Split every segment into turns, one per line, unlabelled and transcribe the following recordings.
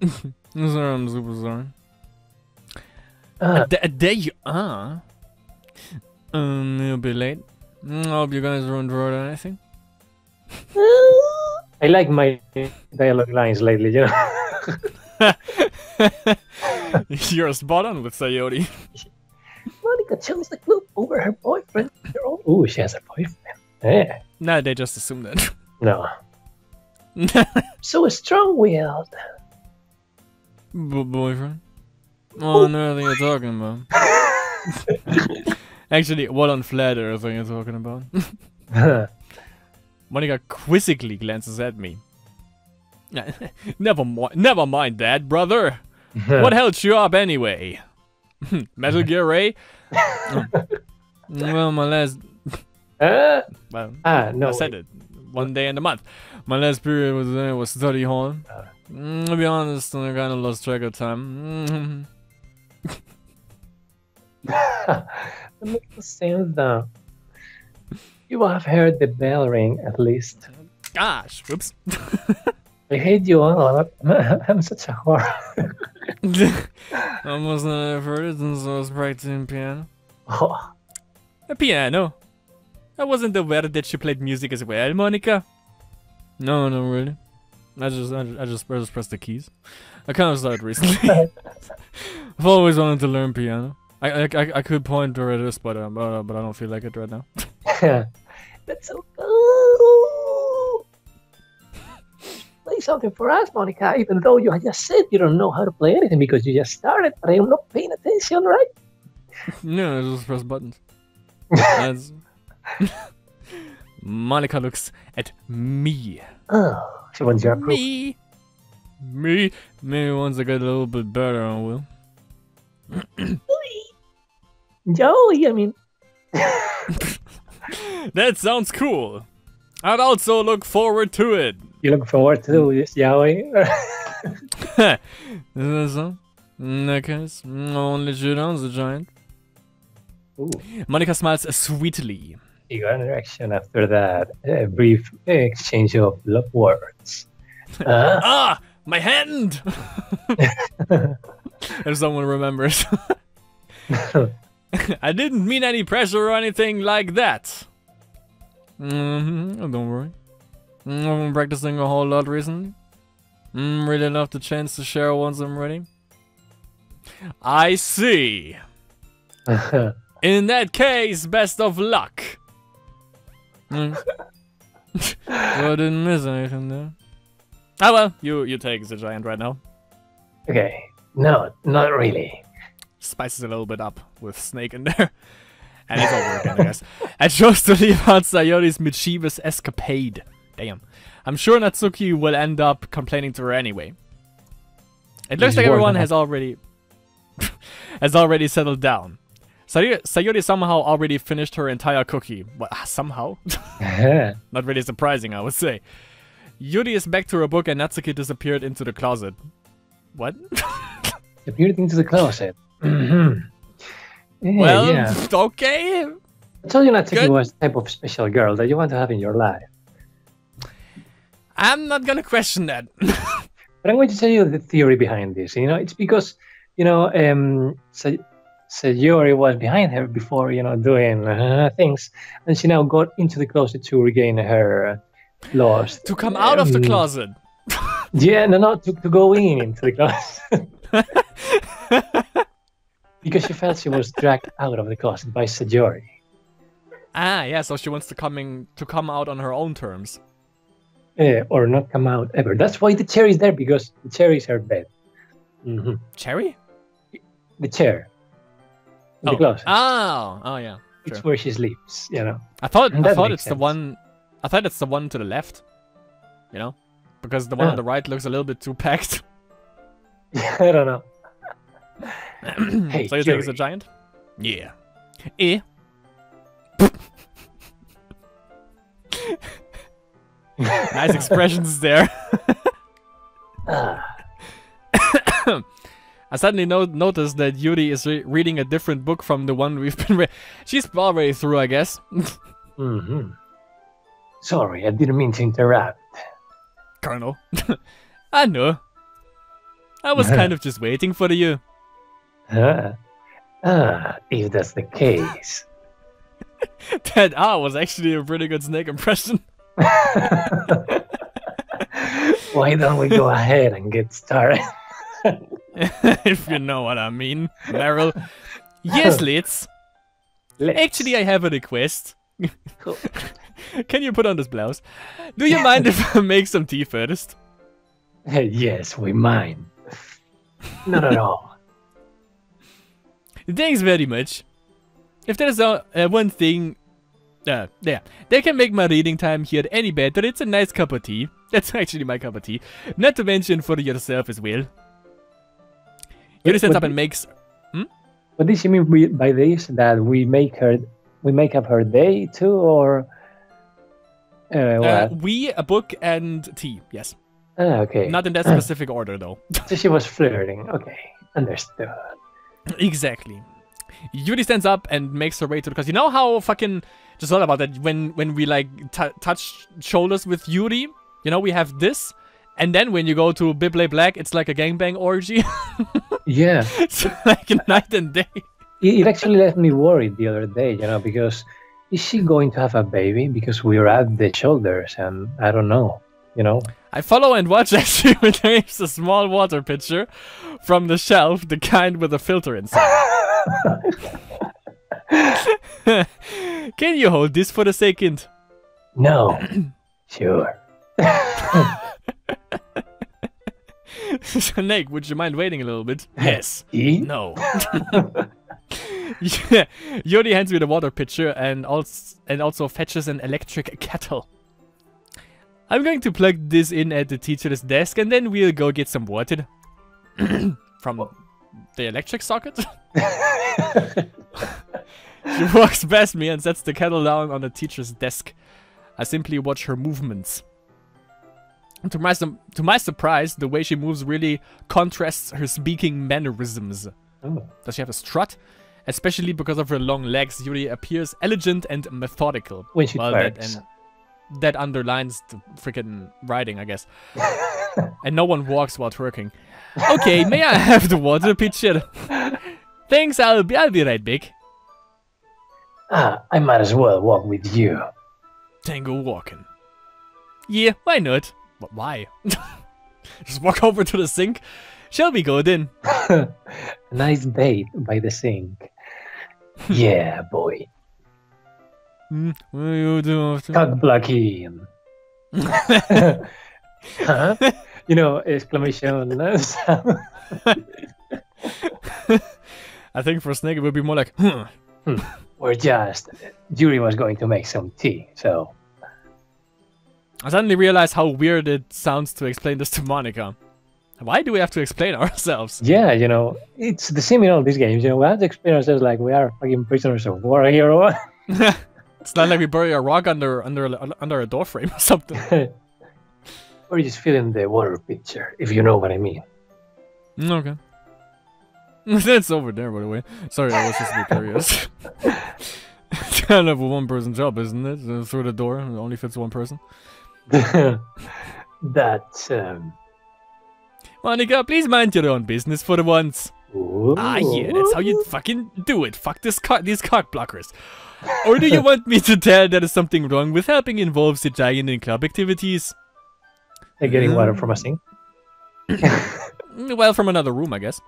Sorry, I'm super sorry.
Uh,
There you are. You'll be late. I hope you guys were enjoyed anything.
I like my dialogue lines lately, you know.
You're spot on with Sayori.
Monika chose the club over her boyfriend. Oh, she has a boyfriend. Yeah.
Nah, they just assume that.
No. So strong-willed.
Boyfriend? Oh, no, I think you're talking about. Actually, what unflatter thing you're talking about? Monika quizzically glances at me. Never mind that, brother. What held you up anyway? Metal Gear Ray? Well, my last... well,
no.
I said it. One day in the month. My last period was study hall. To be honest, I kind of lost track of time.
That makes sense, though. You have heard the bell ring, at least.
Gosh, whoops.
I hate you all. I'm such a whore.
I must not have heard it since I was practicing piano.
Oh.
A piano? I wasn't aware that she played music as well, Monika. No, not really. I just pressed the keys. I kind of started recently. I've always wanted to learn piano. I could point to this, but I don't feel like it right now.
That's so cool. Play something for us, Monika, even though you just said you don't know how to play anything because you just started, but I'm not paying attention, right?
No, I just press buttons. That's... Monika looks at me.
Oh, she wants your approval.
Me. Maybe once I get a little bit better, I will.
Joey, I mean.
That sounds cool. I'd also look forward to it.
You look forward to this, Joey?
Is that so? In that case, I'll let you down, the giant.
Ooh.
Monika smiles sweetly.
You got an erection after that brief exchange of love words.
Ah! My hand! If someone remembers. I didn't mean any pressure or anything like that. Don't worry. I've been practicing a whole lot recently. Really love the chance to share once I'm ready. I see. In that case, best of luck. So I didn't miss anything there. Ah well, you take the giant right now.
Okay, no, not really.
Spices a little bit up with Snake in there. And it's over again, I guess. I chose to leave out Sayori's mischievous escapade. Damn. I'm sure Natsuki will end up complaining to her anyway. It looks like everyone has already settled down. Sayori somehow already finished her entire cookie. What, somehow? Not really surprising, I would say. Yuri is back to her book and Natsuki disappeared into the closet. What?
Disappeared into the closet. Yeah,
well,
yeah.
Okay.
I told you Natsuki was the type of special girl that you want to have in your life.
I'm not gonna question that.
But I'm going to tell you the theory behind this. You know, it's because, you know, Sayori was behind her before, you know, doing things, and she now got into the closet to regain her lost.
To come out of the closet.
Yeah, no, to go into the closet. Because she felt she was dragged out of the closet by Sayori.
Ah, yeah, so she wants to come out on her own terms.
Or not come out ever. That's why the chair is there, because the chair is her bed.
Cherry?
The chair. The closet.
Oh, yeah.
It's where she sleeps, you know.
I thought it's
sense.
the one. I thought it's the one to the left. You know, because the one on the right looks a little bit too packed.
I don't know. Hey,
so you think it's a giant? Yeah. Nice expressions there. I suddenly noticed that Yuri is reading a different book from the one we've been She's already through, I guess.
Sorry, I didn't mean to interrupt.
Colonel. I know. I was kind of just waiting for you.
If that's the case.
That was actually a pretty good snake impression.
Why don't we go ahead and get started?
If you know what I mean, Meryl. Yes, let's. Actually, I have a request.
Cool.
Can you put on this blouse? Do you mind if I make some tea first?
Yes, we mind. Not at all.
Thanks very much. If there's one thing, they can make my reading time here any better. It's a nice cup of tea. That's actually my cup of tea. Not to mention for yourself as well. Yuri stands up and makes.
What does she mean by this? That we make up her day too, or what?
A book and tea. Yes.
Okay.
Not in that specific order though.
So she was flirting. Okay, understood.
Exactly. Yuri stands up and makes her way to the because you know how fucking just thought about that when we like touch shoulders with Yuri, you know we have this, and then when you go to Bible Black, it's like a gangbang orgy.
Yeah,
it's like a night and day.
It actually left me worried the other day, because is she going to have a baby? Because we're at the shoulders, and I don't know,
I follow and watch as she retrieves a small water pitcher from the shelf, the kind with a filter inside. Can you hold this for a second?
No. Sure.
Snake, would you mind waiting a little bit? Yes. No. Yeah. Yuri hands me the water pitcher and also fetches an electric kettle. I'm going to plug this in at the teacher's desk and then we'll go get some water. From the electric socket? She walks past me and sets the kettle down on the teacher's desk. I simply watch her movements. To my surprise, the way she moves really contrasts her speaking mannerisms.
Oh.
Does she have a strut? Especially because of her long legs, Yuri appears elegant and methodical.
When she twerks.
That underlines the freaking writing, I guess. And no one walks while twerking. Okay, may I have the water pitcher? Thanks, I'll be right back.
I might as well walk with you.
Tango walking. Yeah, why not? But why? Just walk over to the sink. Shall we go then?
Nice date by the sink. Yeah, boy.
What are you doing?
Cock blocking. Huh? Exclamation.
I think for Snake it would be more like,
Yuri was going to make some tea, so.
I suddenly realized how weird it sounds to explain this to Monika. Why do we have to explain ourselves?
Yeah, it's the same in all these games. We have to explain ourselves like we are fucking prisoners of war here or what?
It's not like we bury a rock under a door frame or something.
Or you just fill in the water pitcher, if you know what I mean.
Okay. That's over there, by the way. Sorry, I was just a bit curious. It's kind of a one-person job, isn't it? Through the door, it only fits one person.
That's,
Monika, please mind your own business for once.
Ooh.
Yeah, that's how you fucking do it. Fuck these cock blockers. Or do you want me to tell there is something wrong with helping involve the giant in club activities?
They're getting water from a sink?
Well, from another room, I guess.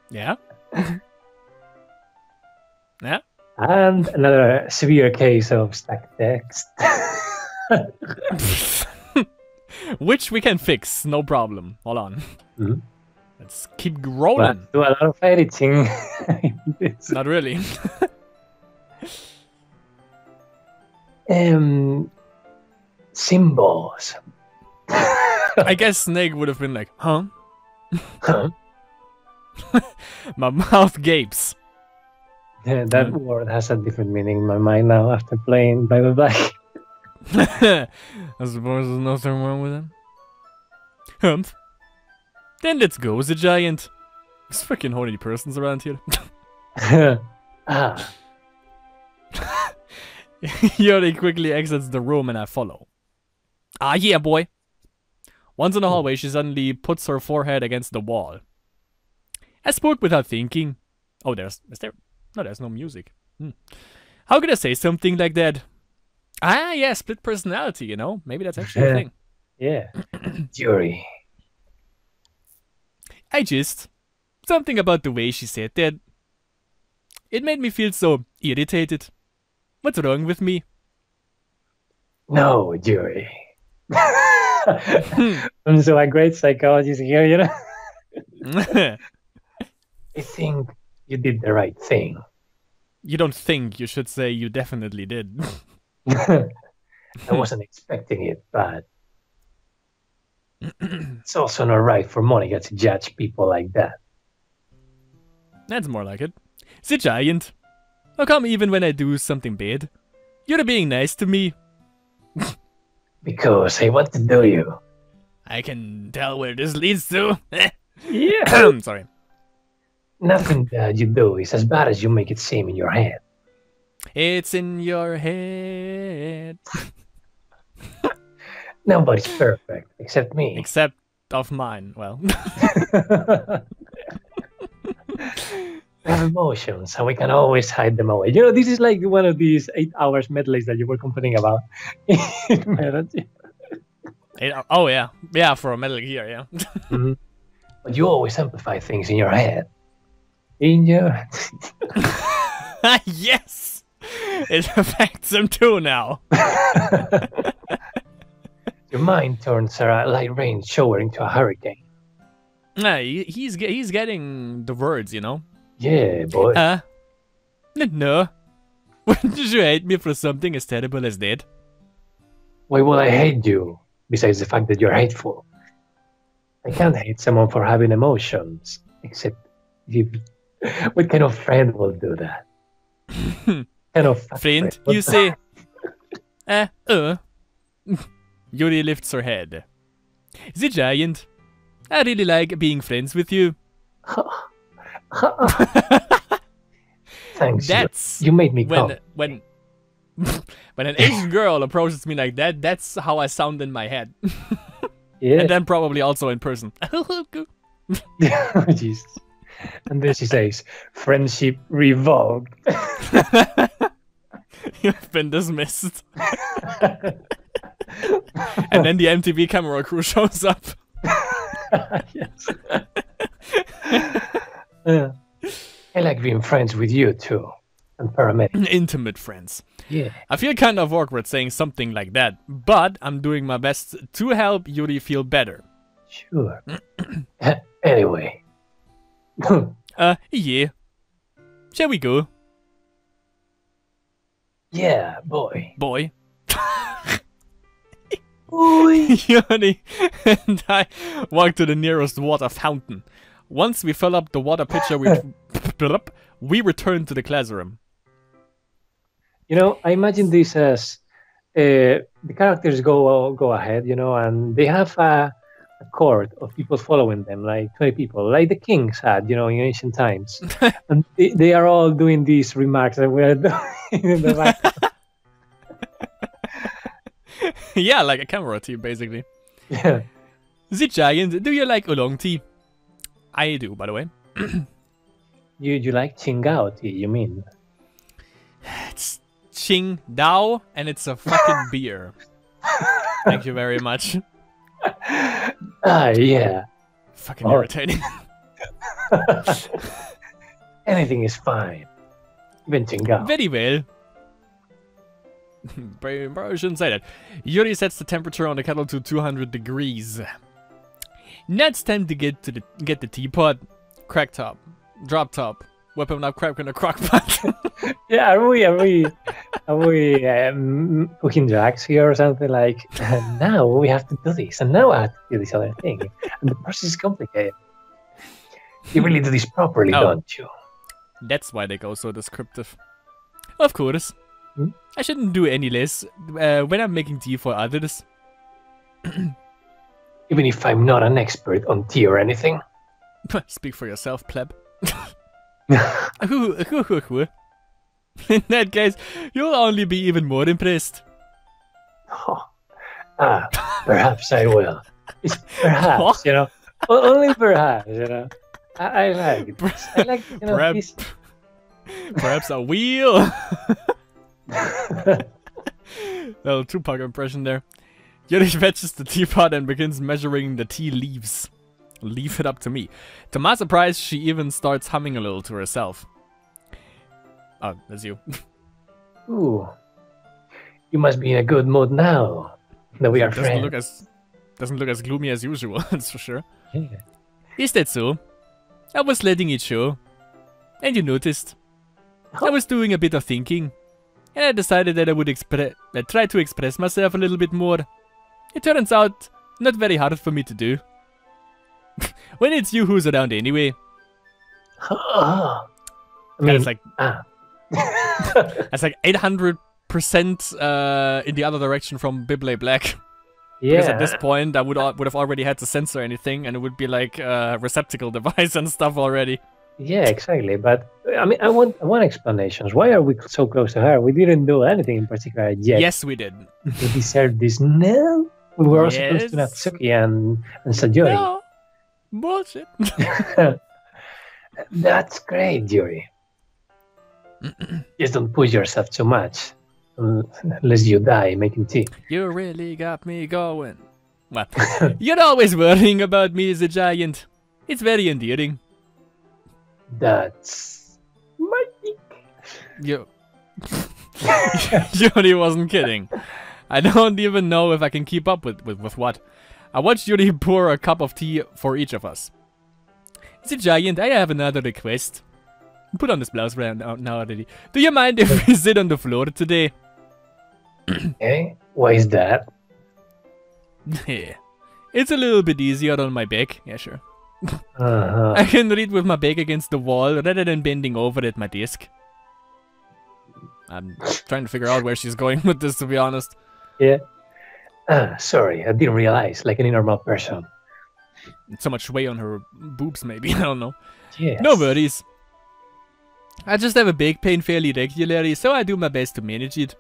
Yeah? Yeah?
And another severe case of stacked text.
Which we can fix, no problem. Hold on.
Mm-hmm.
Let's keep rolling.
Do a lot of editing.
Not really.
Symbols.
I guess Snake would have been like, huh?
Huh?
My mouth gapes.
Yeah, that word has a different meaning in my mind now after playing Bible Black.
I suppose there's nothing wrong with him. Humph. Then let's go as a giant. There's freaking horny persons around here. Yuri quickly exits the room and I follow. Ah, yeah, boy. Once in the hallway, she suddenly puts her forehead against the wall. I spoke without thinking. Oh, is there? No, there's no music. How could I say something like that? Ah, yeah, split personality, you know? Maybe that's actually a thing.
Yeah. Yuri.
Something about the way she said that. It made me feel so irritated. What's wrong with me?
No, Yuri. I'm so a great psychologist here, you know? I think you did the right thing.
You don't think, you should say you definitely did.
I wasn't expecting it, but it's also not right for Monika to judge people like that.
That's more like it. The giant. How come even when I do something bad, you're being nice to me?
Because I want to do you.
I can tell where this leads to.
Yeah.
Sorry.
Nothing that you do is as bad as you make it seem in your head.
It's in your head.
Nobody's perfect, except me.
Except of mine, well.
We have emotions, and we can always hide them away. You know, this is like one of these 8 hours medleys that you were complaining about.
Oh, yeah. Yeah, for a Metal Gear, yeah.
Mm-hmm. But you always amplify things in your head. In your...
Yes! It affects them too now.
Your mind turns a light rain shower into a hurricane.
He's getting the words, you know?
Yeah, boy.
No. Wouldn't you hate me for something as terrible as that?
Why would I hate you, besides the fact that you're hateful? I can't hate someone for having emotions, except you... What kind of friend will do that? Kind of
friend, you say? Yuri lifts her head. The giant. I really like being friends with you.
Thanks.
That's
you made me come.
When an Asian girl approaches me like that, that's how I sound in my head.
Yeah.
And then probably also in person.
Jesus. And then she says, friendship revoked.
You've been dismissed. And then the MTV camera crew shows up.
Yes. I like being friends with you too. And paramedics.
Intimate friends.
Yeah.
I feel kind of awkward saying something like that, but I'm doing my best to help Yuri feel better.
Sure. Anyway.
Yeah. Shall we go?
Yeah, boy.
Boy.
Boy.
Yuri and I walked to the nearest water fountain. Once we fill up the water pitcher, we returned to the classroom.
You know, I imagine this as the characters go ahead, you know, and they have a court of people following them, like 20 people, like the kings had, you know, in ancient times. And they are all doing these remarks that we're doing in the back.
Yeah, like a camera team, basically.
Yeah.
The giant, do you like oolong tea? I do, by the way.
You like Qingao tea, you mean?
It's Qing Dao, and it's a fucking beer. Thank you very much.
Yeah.
Fucking irritating.
Anything is fine. Even Qingao.
Very well. I shouldn't say that. Yuri sets the temperature on the kettle to 200 degrees. Now it's time to get the teapot. Crack top. Drop top. Weapon up crack in a crock pot.
Yeah, are we cooking drugs here or something like? Now we have to do this, and now I have to do this other thing, and the process is complicated. You really do this properly, don't you?
That's why they go so descriptive. Of course. I shouldn't do any less when I'm making tea for others.
Even if I'm not an expert on tea or anything.
Speak for yourself, pleb. In that case, you'll only be even more impressed.
Perhaps I will. It's perhaps, you know, only perhaps, you know. I like it. I like, you know,
Perhaps, perhaps a wheel. Little Tupac impression there. Yuri fetches the teapot and begins measuring the tea leaves. Leave it up to me. To my surprise, she even starts humming a little to herself. Oh, that's you.
Ooh. You must be in a good mood now that we are friends.
Doesn't look as gloomy as usual, that's for sure.
Yeah.
Is that so? I was letting it show. And you noticed. I was doing a bit of thinking. And I decided that I would try to express myself a little bit more. It turns out not very hard for me to do. When it's you who's around anyway.
I mean,
it's like it's like 800% in the other direction from Bible Black.
yeah.
Because at this point, I would have already had to censor anything, and it would be like a receptacle device and stuff already.
Yeah, exactly. But I mean, I want explanations. Why are we so close to her? We didn't do anything in particular yet.
Yes, we did.
We deserve this now. We were also close to Natsuki and Sayori.
No. Bullshit.
That's great, Yuri. Just don't push yourself too much, unless you die making tea.
You really got me going. What? You're always worrying about me as a giant. It's very endearing.
That's my dick.
Yuri wasn't kidding. I don't even know if I can keep up with what. I watched Yuri pour a cup of tea for each of us. As a giant, I have another request. Put on this blouse right now already. Do you mind if we sit on the floor today?
Okay, why is that?
Yeah. It's a little bit easier on my back. Yeah, sure. I can read with my back against the wall rather than bending over at my desk. I'm trying to figure out where she's going with this, to be honest.
Yeah. Sorry, I didn't realize, like any normal person.
So much weight on her boobs, maybe. I don't know.
Yes.
No worries. I just have a back pain fairly regularly, so I do my best to manage it.